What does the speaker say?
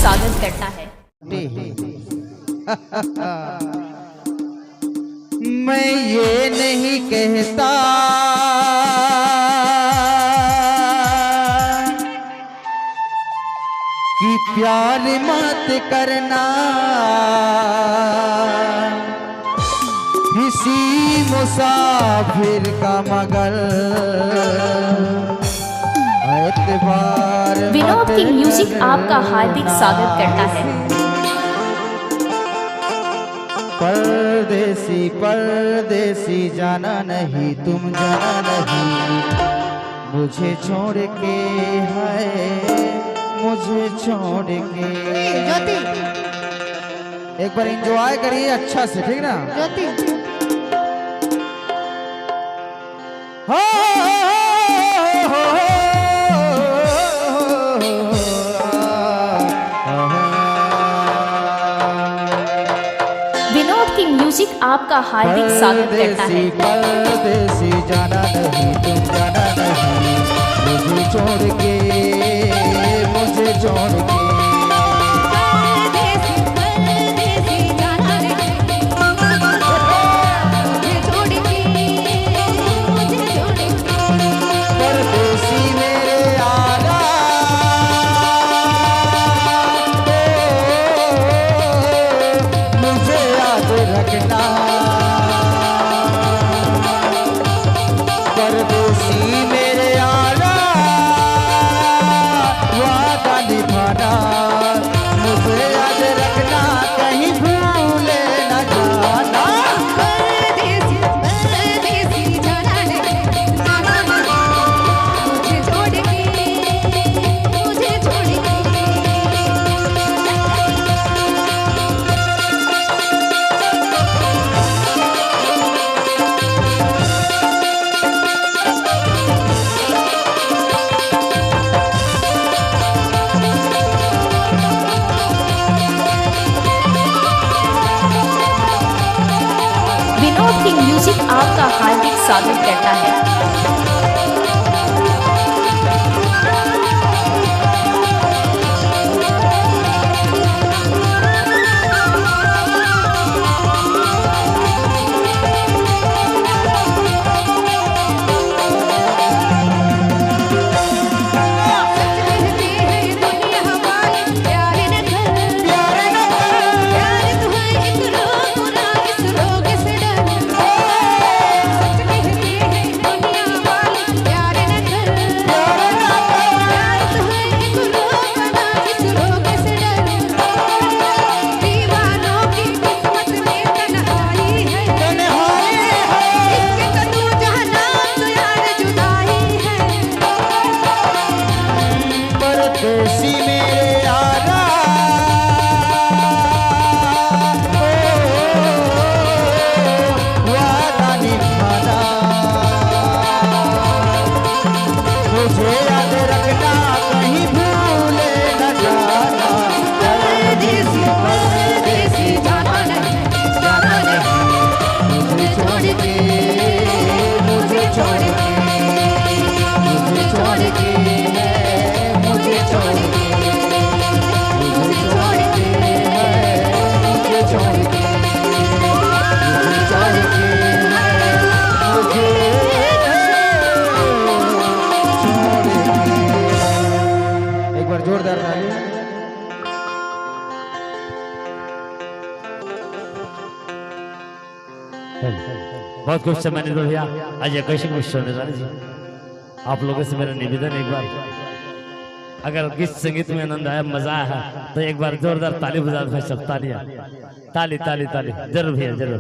स्वागत करता है। मैं ये नहीं कहता कि प्यार मत करना, किसी मुसाफिर का मगर एतबार विनोद किंग म्यूजिक आपका हार्दिक स्वागत करता है। परदेसी परदेसी जाना नहीं, तुम जाना नहीं, मुझे छोड़ के है, मुझे छोड़ के। ज्योति एक बार एंजॉय करिए अच्छा से, ठीक ना? ज्योति विनोद किंग म्यूजिक आपका हार्दिक स्वागत करता है। परदेसी जाना नहीं, तुम जाना नहीं, मुझे छोड़ के, मुझे छोड़ के। विनोद किंग म्यूजिक आपका हार्दिक स्वागत करता है। जोरदार ताली। बहुत कुछ से मैंने भैया अजय कौशिक विश्वनाथ जी, आप लोगों से मेरा निवेदन, एक बार अगर गीत संगीत में आनंद आया, मजा आया तो एक बार जोरदार ताली बजा दो भाई सब। तालियां, ताली ताली ताली जरूर भैया जरूर।